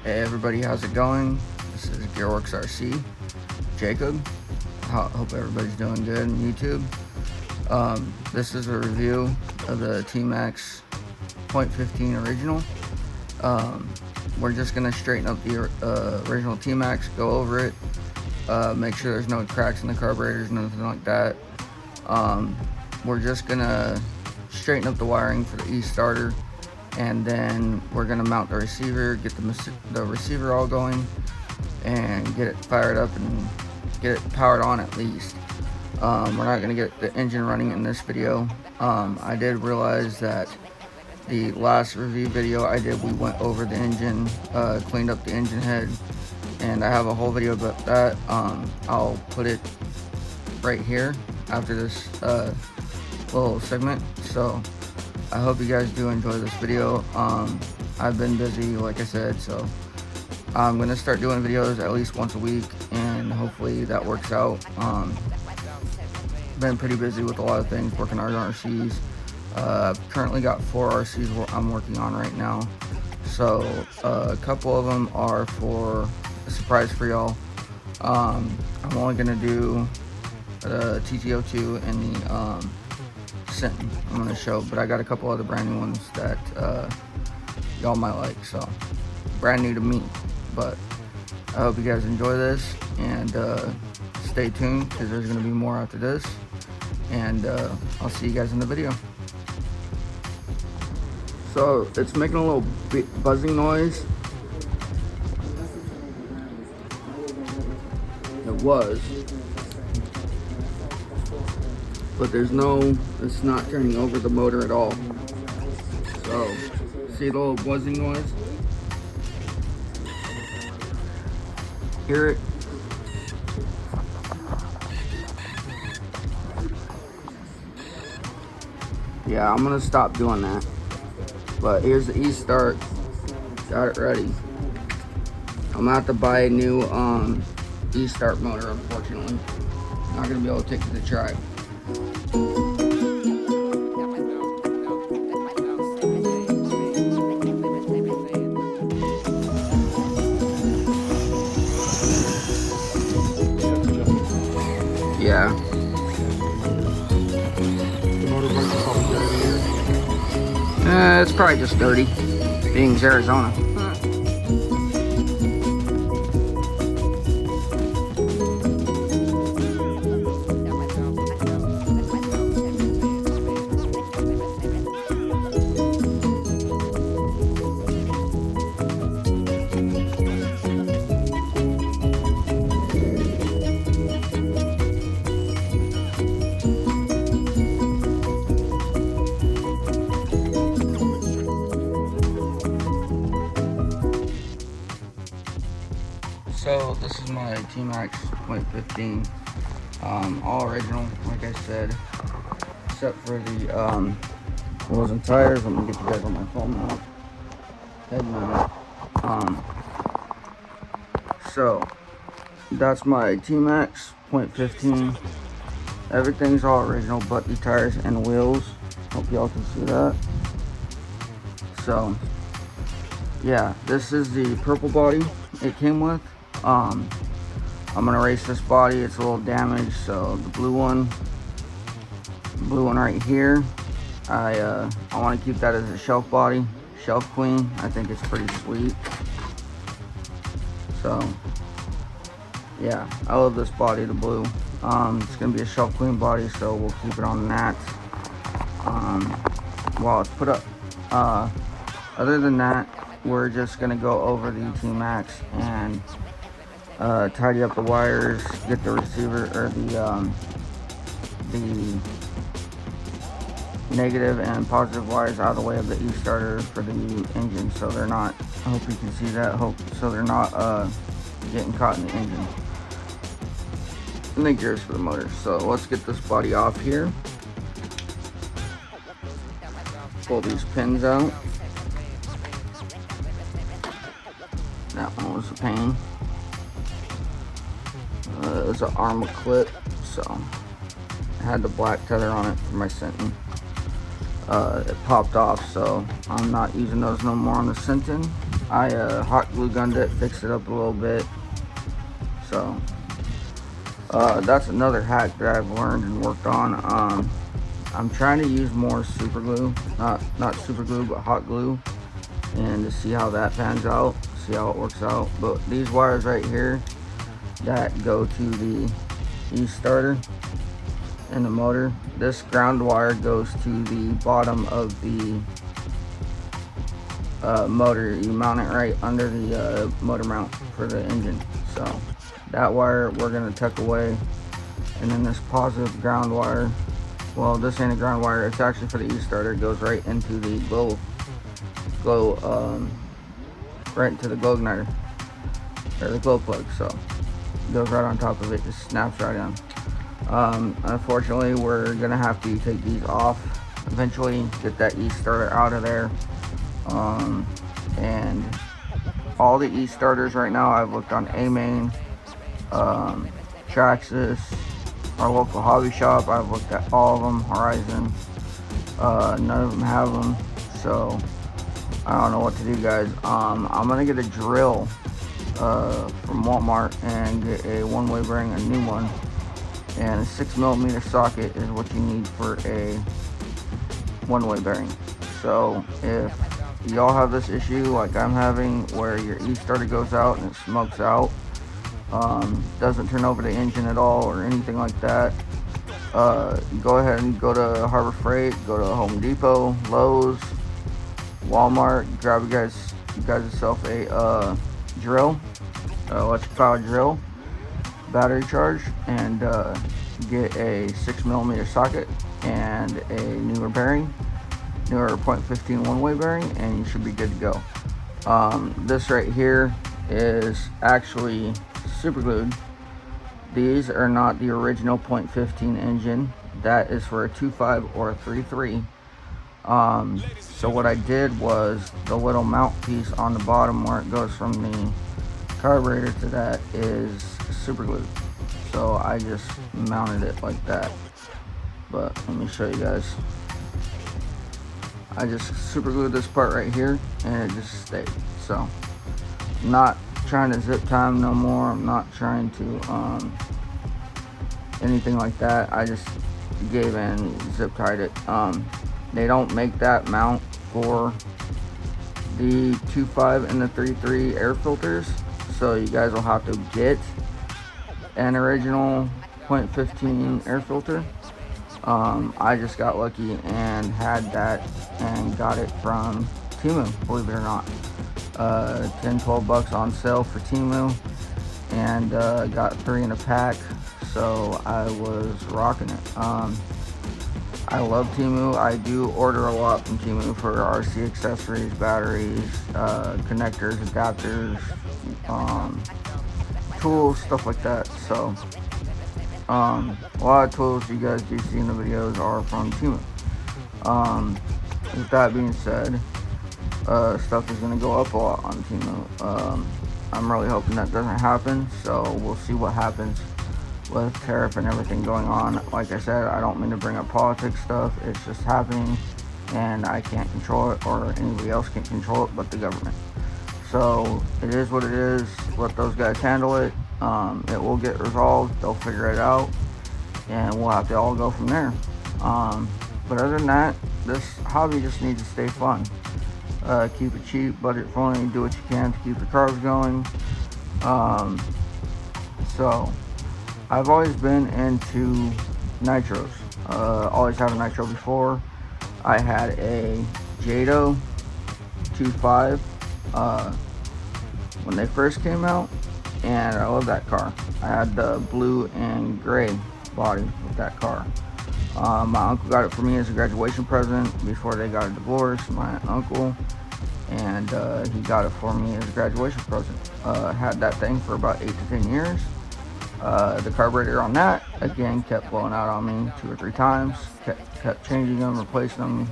Hey everybody, how's it going? This is Gearworks RC, Jacob. Hope everybody's doing good on YouTube. This is a review of the T-Max 0.15 original. We're just going to straighten up the original T-Max, go over it, make sure there's no cracks in the carburetors, nothing like that. We're just going to straighten up the wiring for the E-starter, and then we're going to mount the receiver, get the receiver all going, and get it fired up and get it powered on at least. We're not going to get the engine running in this video. I did realize that the last review video I did, we went over the engine, cleaned up the engine head, and I have a whole video about that. I'll put it right here after this little segment. So I hope you guys do enjoy this video. I've been busy, like I said, so I'm gonna start doing videos at least once a week, and hopefully that works out. Been pretty busy with a lot of things, working on RCs. Currently got 4 RCs I'm working on right now, so a couple of them are for a surprise for y'all. I'm only gonna do the TT02 and the Sinton I'm gonna show, but I got a couple other brand new ones that y'all might like, so brand new to me. But I hope you guys enjoy this, and stay tuned because there's gonna be more after this, and I'll see you guys in the video. So it's making a little buzzing noise. It was, but it's not turning over the motor at all. So see the little buzzing noise? Hear it? Yeah, I'm gonna stop doing that. But here's the E-start. Got it ready. I'm gonna have to buy a new E-start motor, unfortunately. Not gonna be able to take it to try. Yeah. It's probably just dirty, being Arizona. So this is my T-Max 0.15, all original, like I said, except for the wheels and tires. I'm gonna get you guys on my phone now. Head mount. So that's my T-Max 0.15. Everything's all original but the tires and wheels. Hope y'all can see that. So yeah, this is the purple body it came with. I'm gonna race this body. It's a little damaged, so the blue one right here, I want to keep that as a shelf body, shelf queen. I think it's pretty sweet. So yeah, I love this body, the blue. It's gonna be a shelf queen body, so we'll keep it on that while it's put up. Other than that, we're just gonna go over the T-Max and tidy up the wires, get the receiver, or the negative and positive wires out of the way of the E-starter for the engine, so they're not, I hope you can see that, so they're not getting caught in the engine and the gears for the motor. So let's get this body off here, pull these pins out. That one was a pain. It was an Arrma clip, so I had the black tether on it for my Sinton. It popped off, so I'm not using those no more on the Sinton. I hot glue gunned it, fixed it up a little bit. So that's another hack that I've learned and worked on. I'm trying to use more super glue, not super glue, but hot glue, and to see how that pans out, see how it works out. But these wires right here that go to the e-starter and the motor, this ground wire goes to the bottom of the motor. You mount it right under the motor mount for the engine. So that wire we're going to tuck away, and then this positive ground wire, well, this ain't a ground wire, it's actually for the e-starter. It goes right into the right into the glow igniter, or the glow plug. So it goes right on top of it, just snaps right in. Unfortunately, we're gonna have to take these off eventually, get that e-starter out of there. And all the e-starters right now, I've looked on AMain, Traxxas, our local hobby shop, I've looked at all of them, Horizon, none of them have them, so I don't know what to do, guys. I'm gonna get a drill from Walmart and get a one-way bearing, a new one, and a 6mm socket is what you need for a one-way bearing. So if y'all have this issue like I'm having, where your e-starter goes out and it smokes out, doesn't turn over the engine at all or anything like that, go ahead and go to Harbor Freight, go to Home Depot, Lowe's, Walmart, grab you guys yourself a drill, electric power drill, battery charge, and get a 6mm socket and a newer bearing, newer 0.15 one-way bearing, and you should be good to go. This right here is actually super glued. These are not the original 0.15 engine. That is for a 2.5 or a 3.3. So what I did was, the little mount piece on the bottom where it goes from the carburetor to that is super glued. So I just mounted it like that. But let me show you guys. I just super glued this part right here and it just stayed. So I'm not trying to zip tie them no more. I'm not trying to anything like that. I just gave in, zip tied it. They don't make that mount for the 2.5 and the 3.3 air filters, so you guys will have to get an original 0.15 air filter. I just got lucky and had that and got it from Temu, believe it or not. 10-12 bucks on sale for Temu, and got 3 in a pack, so I was rocking it. I love Temu. I do order a lot from Temu for RC accessories, batteries, connectors, adapters, tools, stuff like that. So a lot of tools you guys do see in the videos are from Temu. With that being said, stuff is going to go up a lot on Temu. I'm really hoping that doesn't happen, so we'll see what happens with tariff and everything going on. Like I said, I don't mean to bring up politics stuff, it's just happening and I can't control it, or anybody else can't control it but the government. So it is what it is. Let those guys handle it. It will get resolved, they'll figure it out, and we'll have to all go from there. But other than that, this hobby just needs to stay fun. Keep it cheap, budget friendly, do what you can to keep your cars going. So I've always been into nitros. Always had a nitro before. I had a Jado 2.5 when they first came out, and I love that car. I had the blue and gray body with that car. My uncle got it for me as a graduation present before they got a divorce, my uncle, and he got it for me as a graduation present. Had that thing for about 8 to 10 years. The carburetor on that, again, kept blowing out on me 2 or 3 times. Kept changing them, replacing them.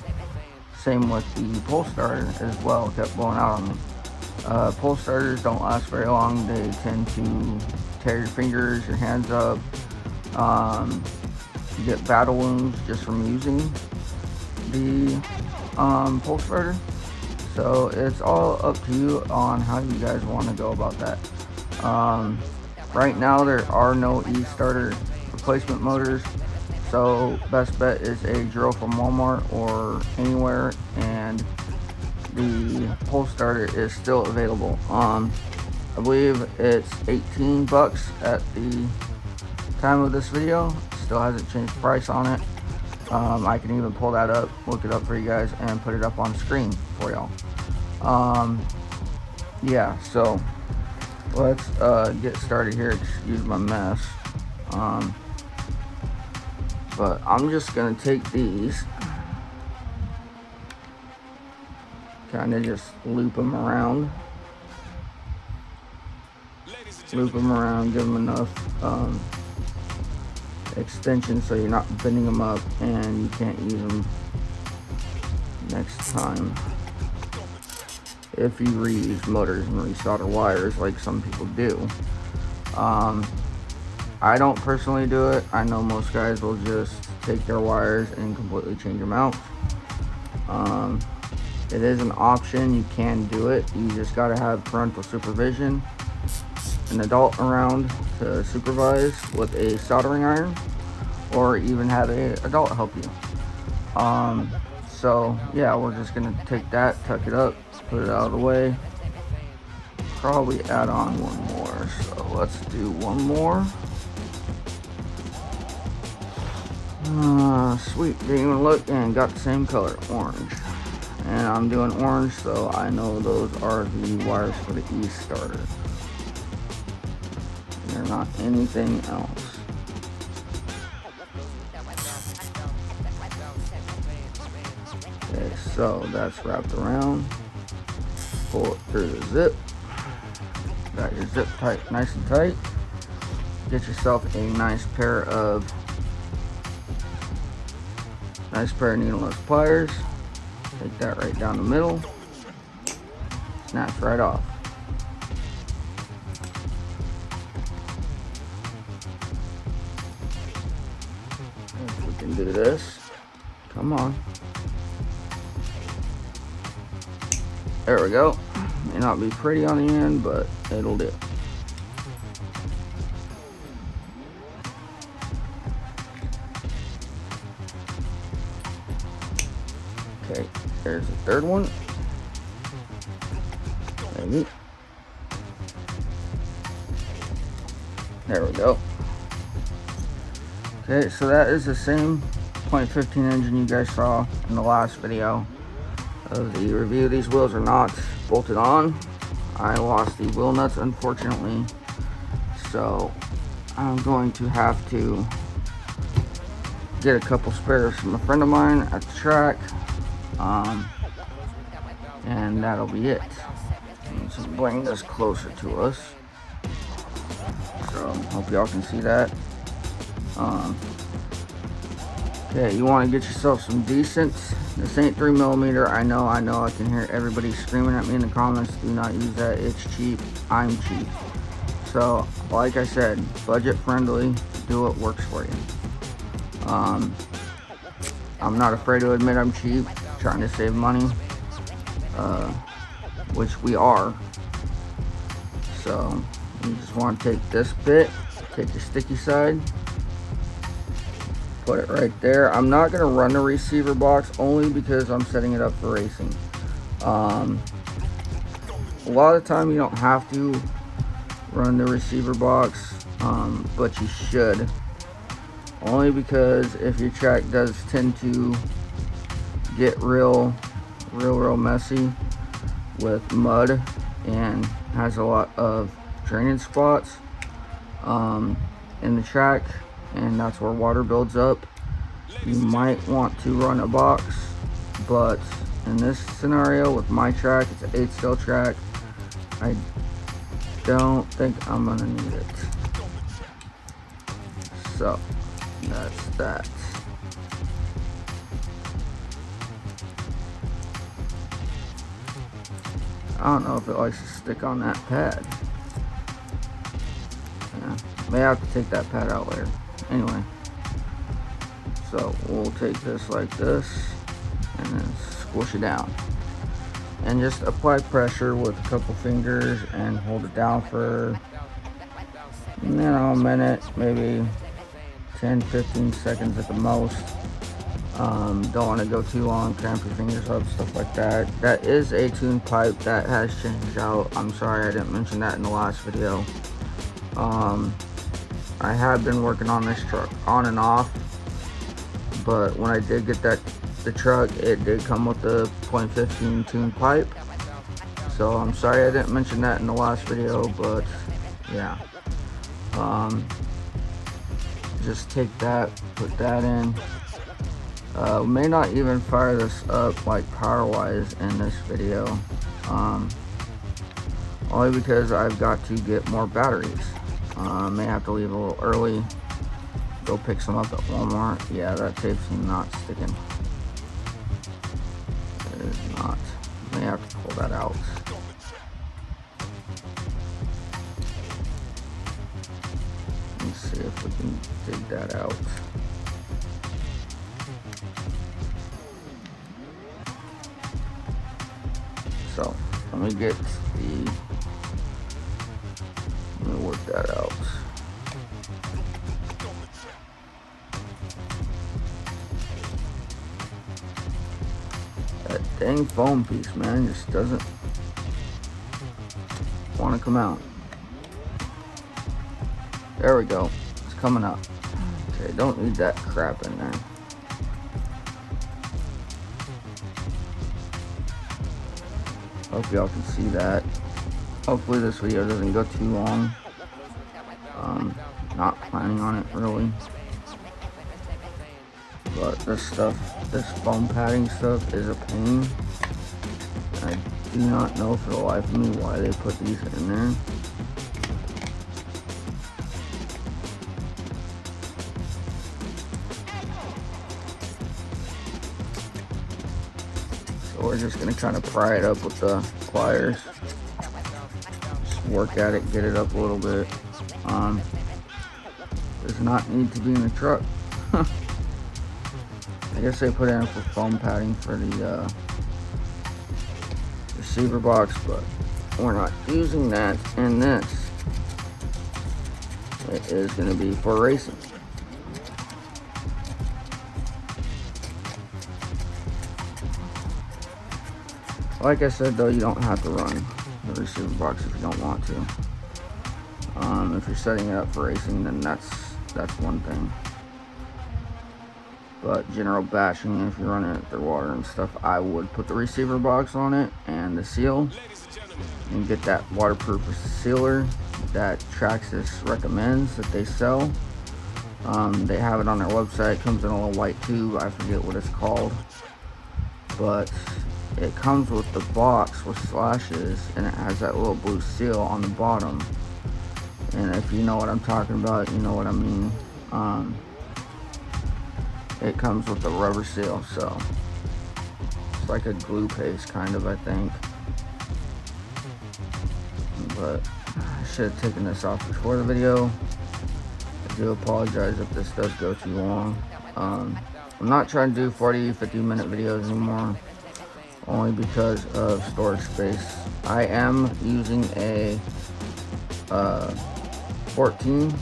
Same with the pole starter as well, kept blowing out on me. Pole starters don't last very long. They tend to tear your fingers, your hands up. You get battle wounds just from using the pole starter. So it's all up to you on how you guys want to go about that. Right now there are no e-starter replacement motors, so best bet is a drill from Walmart or anywhere, and the pole starter is still available. I believe it's 18 bucks at the time of this video. Still hasn't changed price on it. I can even pull that up, look it up for you guys, and put it up on screen for y'all. Yeah, so let's get started here. Excuse my mess. But I'm just gonna take these, kind of just loop them around, give them enough extension so you're not bending them up and you can't use them next time if you reuse motors and resolder wires like some people do. I don't personally do it. I know most guys will just take their wires and completely change them out. It is an option, you can do it. You just gotta have parental supervision, an adult around to supervise with a soldering iron, or even have an adult help you. So yeah, we're just gonna take that, tuck it up, put it out of the way, probably add on one more. So let's do one more. Sweet, didn't even look and got the same color, orange. And I'm doing orange, so I know those are the wires for the e-starter. They're not anything else. Okay, so that's wrapped around. Pull it through the zip. Got your zip tight, nice and tight. Get yourself a nice pair of needleless pliers. Take that right down the middle. Snaps right off. If we can do this, come on. There we go. May not be pretty on the end, but it'll do. Okay, there's the third one. Maybe. There we go. Okay, so that is the same .15 engine you guys saw in the last video of the review. These wheels are not bolted on. I lost the wheel nuts, unfortunately, so I'm going to have to get a couple spares from a friend of mine at the track, and that'll be it. Let's bring this closer to us, so hope y'all can see that. Okay, you want to get yourself some decent. This ain't 3mm. I know. I can hear everybody screaming at me in the comments. Do not use that. It's cheap. I'm cheap. So, like I said, budget friendly. Do what works for you. I'm not afraid to admit I'm cheap. Trying to save money, which we are. So, you just want to take this bit, take the sticky side, put it right there. I'm not going to run the receiver box only because I'm setting it up for racing. A lot of the time you don't have to run the receiver box, but you should. Only because if your track does tend to get real messy with mud and has a lot of drainage spots in the track, and that's where water builds up, you might want to run a box. But in this scenario with my track, it's an 8-scale track, I don't think I'm gonna need it. So that's that. I don't know if it likes to stick on that pad. Yeah, may have to take that pad out later. Anyway, so we'll take this like this and then squish it down. and just apply pressure with a couple fingers and hold it down for, you know, a minute, maybe 10-15 seconds at the most. Don't want to go too long, cramp your fingers up, stuff like that. That is a tuned pipe that has changed out. I'm sorry I didn't mention that in the last video. I have been working on this truck on and off, but when I did get the truck, it did come with the .15 tuned pipe. So I'm sorry I didn't mention that in the last video, but yeah. Just take that, put that in. May not even fire this up like power wise in this video, only because I've got to get more batteries. May have to leave a little early, go pick some up at Walmart. Yeah, that tape's not sticking. It is not. May have to pull that out. Let's see if we can dig that out. So let me work that out. That dang foam piece, man, just doesn't want to come out. There we go. It's coming up. Okay, don't need that crap in there. Hope y'all can see that. Hopefully this video doesn't go too long. Not planning on it really. But this foam padding stuff is a pain. I do not know for the life of me why they put these in there. So we're just gonna kind of pry it up with the pliers. Just work at it, get it up a little bit. Does not need to be in the truck. I guess they put it in for foam padding for the receiver box, but we're not using that in this. It is going to be for racing. Like I said though, you don't have to run the receiver box if you don't want to. If you're setting it up for racing, then that's one thing. But general bashing, if you're running it through water and stuff, I would put the receiver box on it and the seal, and get that waterproof sealer that Traxxas recommends that they sell. They have it on their website. It comes in a little white tube. I forget what it's called, but it comes with the box with slashes, and it has that little blue seal on the bottom. And if you know what I'm talking about, you know what I mean. It comes with a rubber seal, so it's like a glue paste kind of, I think. But I should have taken this off before the video. I do apologize if this does go too long. I'm not trying to do 40-50 minute videos anymore, only because of storage space. I am using a 14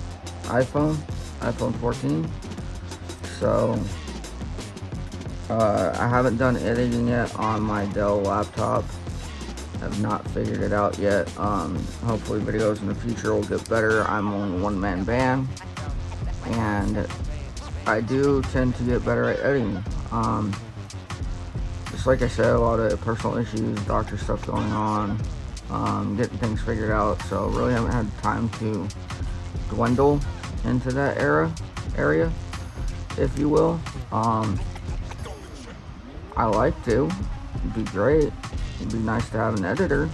iPhone 14. So I haven't done editing yet on my Dell laptop. Have not figured it out yet. Hopefully videos in the future will get better. I'm only a one-man band, and I do tend to get better at editing. Just like I said, a lot of personal issues, doctor stuff going on, getting things figured out. So really haven't had time to dwindle into that area, if you will. I like to. It'd be great. It'd be nice to have an editor.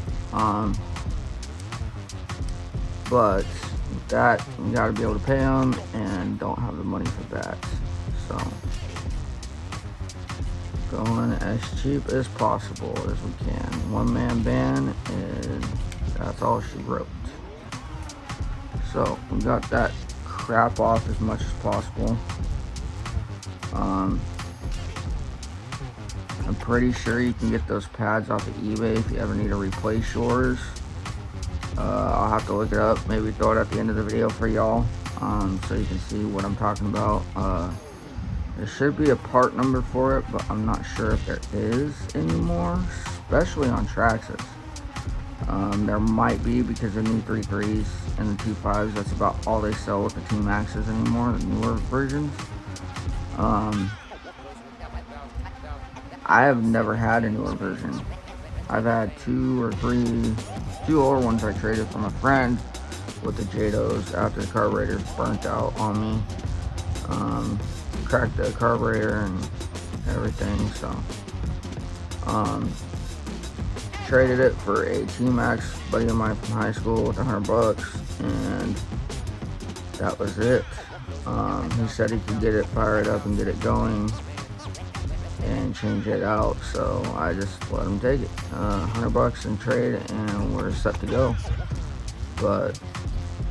But that, you gotta be able to pay them, and don't have the money for that. So going as cheap as possible as we can. One-man band, and that's all she wrote. So we got that crap off as much as possible. I'm pretty sure you can get those pads off of eBay if you ever need to replace yours. I'll have to look it up, maybe throw it at the end of the video for y'all, so you can see what I'm talking about. There should be a part number for it, but I'm not sure if there is anymore, especially on Traxxas. There might be, because the new 3.3s and the 2.5s, that's about all they sell with the T-Maxes anymore, the newer versions. I have never had a newer version. I've had two older ones I traded from a friend with the JATOs after the carburetor burnt out on me. Cracked the carburetor and everything, so traded it for a T-Max buddy of mine from high school with $100, and that was it. He said he could get it fired up and get it going and change it out, so I just let him take it. $100 in trade, and we're set to go. But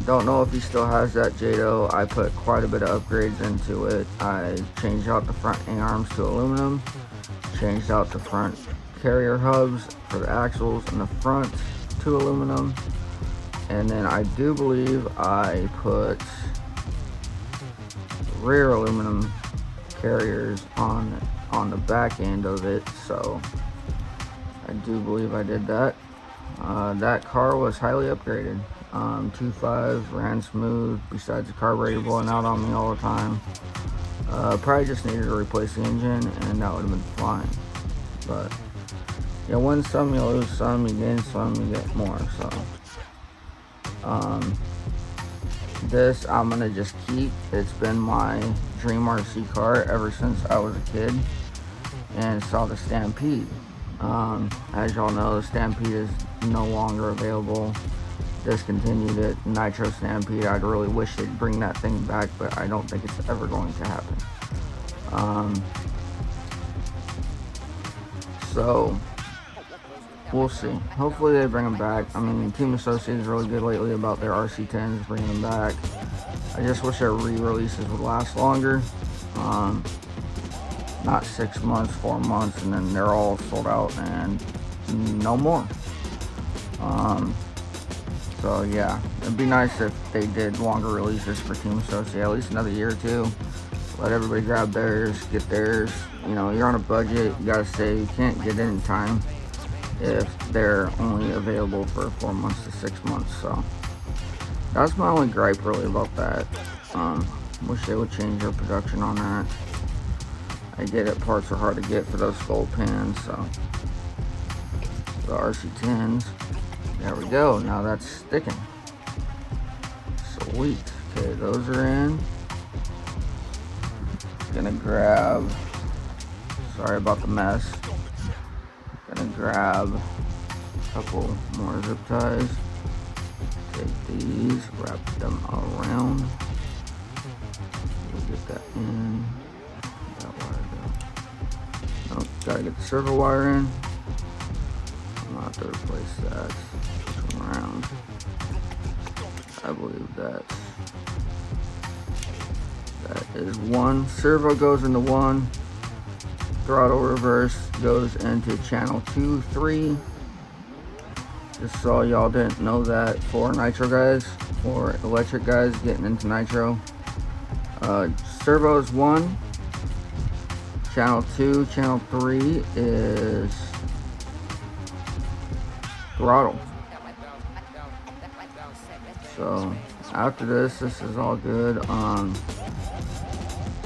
don't know if he still has that JATO. I put quite a bit of upgrades into it. I changed out the front A-arms to aluminum, changed out the front carrier hubs for the axles in the front to aluminum, and then I do believe I put rear aluminum carriers on the back end of it, so I do believe I did that. That car was highly upgraded. 2.5 ran smooth, besides the carburetor blowing out on me all the time. Probably just needed to replace the engine, and that would have been fine. But you win some, you lose some, you gain some, you get more. So this I'm gonna just keep. It's been my dream RC car ever since I was a kid and saw the Stampede. As y'all know, the Stampede is no longer available. Discontinued it. Nitro Stampede, I'd really wish they'd bring that thing back, but I don't think it's ever going to happen. So we'll see. Hopefully they bring them back. I mean, Team Associated is really good lately about their RC10s, bringing them back. I just wish their re-releases would last longer. Not 6 months, 4 months, and then they're all sold out and no more. So yeah, it'd be nice if they did longer releases for Team Associated, at least another year or two. Let everybody grab theirs, get theirs. You know, you're on a budget, you gotta save. You can't get in time if they're only available for 4 months to 6 months. So that's my only gripe really about that. Wish they would change their production on that. I get it, parts are hard to get for those gold pins, so the RC10s. There we go, now that's sticking. Sweet. Okay, those are in. Gonna grab, sorry about the mess. Gonna grab a couple more zip ties. Take these, wrap them around. We'll get that in. That wire go. Nope, gotta get the servo wire in. I'm gonna have to replace that. Switch them around. I believe that is one. Servo goes into one. Throttle reverse goes into channel 2, 3. Just so y'all didn't know that for nitro guys or electric guys getting into nitro. Servo is 1. Channel 2, channel 3 is throttle. So after this is all good.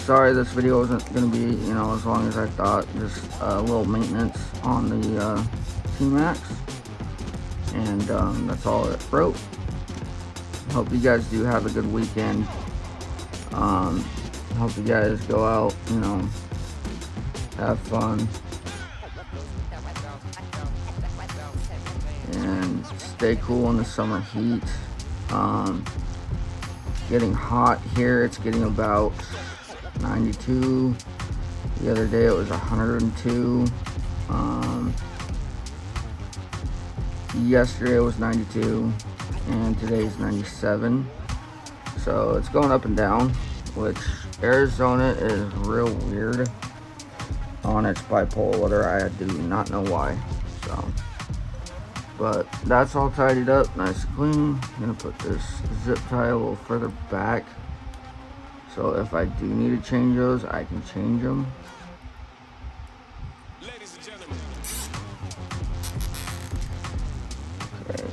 Sorry this video wasn't going to be, you know, as long as I thought. Just a little maintenance on the T-Max. And that's all it wrote. Hope you guys do have a good weekend. Hope you guys go out, you know, have fun. And stay cool in the summer heat. Getting hot here. It's getting about 92. The other day it was 102. Yesterday it was 92, and today's 97. So it's going up and down, which Arizona is real weird. on its bipolar letter. I do not know why. So, but that's all tidied up, nice and clean. I'm gonna put this zip tie a little further back, so if I do need to change those, I can change them. Ladies and gentlemen. Okay.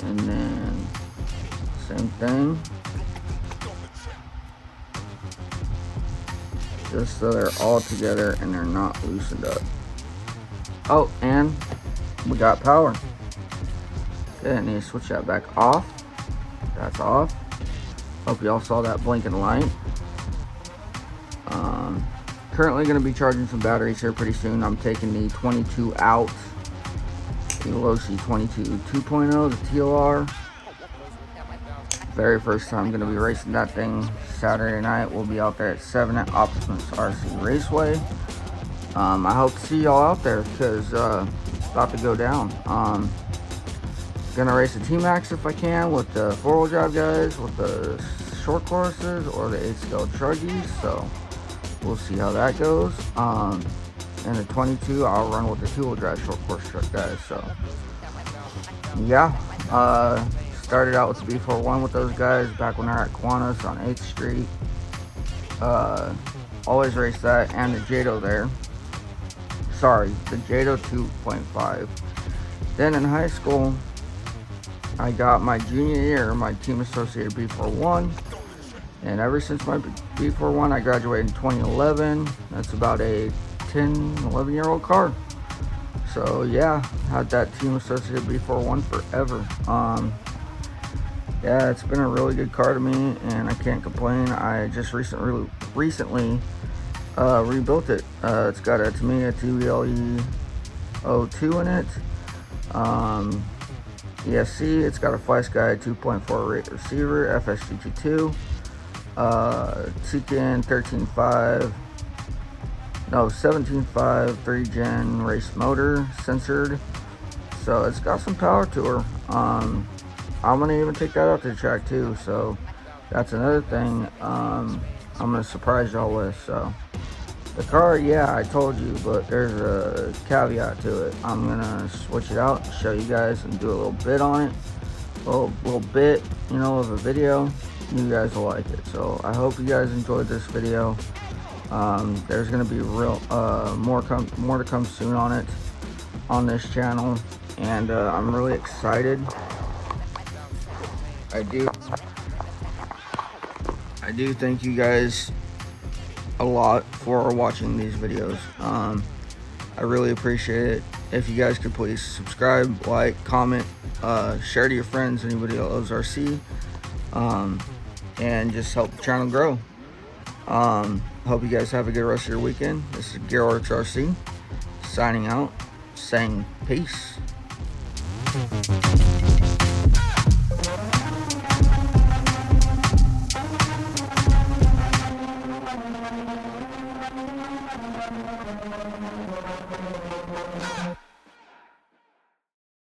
And then same thing. Just so they're all together and they're not loosened up. Oh, and we got power. Okay, I need to switch that back off. That's off. Hope y'all saw that blinking light. Currently going to be charging some batteries here pretty soon. I'm taking the 22 out. The Veloci 22 2.0, the TLR. Very first time I'm going to be racing that thing Saturday night. We'll be out there at 7 at Optimus RC Raceway. I hope to see y'all out there because it's about to go down. Gonna race the T-Max if I can with the 4-wheel drive guys, with the short courses or the 8-scale truggies. So we'll see how that goes. And the 22, I'll run with the 2-wheel drive short course truck guys. So yeah, started out with the B41 with those guys back when they're at Kiwanis on 8th Street. Always race that and the Jado there. Sorry, the Jado 2.5. Then in high school, I got my junior year, my team associated B41. And ever since my B41, I graduated in 2011. That's about a 10, 11 year old car. So yeah, had that team associated B41 forever. Yeah, it's been a really good car to me and I can't complain. I just recently rebuilt it. It's got a Tamiya TBLE 02 in it. ESC, it's got a FlySky 2.4 rate receiver, FSGT2, Tiken 13.5, no 17.5 3-gen race motor, censored. So it's got some power to her. I'm gonna even take that out to the track too. So that's another thing I'm gonna surprise y'all with. So the car, yeah, I told you, but there's a caveat to it. I'm gonna switch it out, show you guys, and do a little bit on it, a little bit, you know, of a video. You guys will like it. So I hope you guys enjoyed this video. There's gonna be more to come soon on it, on this channel, and I'm really excited. I do thank you guys a lot for watching these videos. I really appreciate it. If you guys could please subscribe, like, comment, share to your friends, anybody that loves RC, and just help the channel grow. Hope you guys have a good rest of your weekend. This is Gearworks RC signing out, saying peace.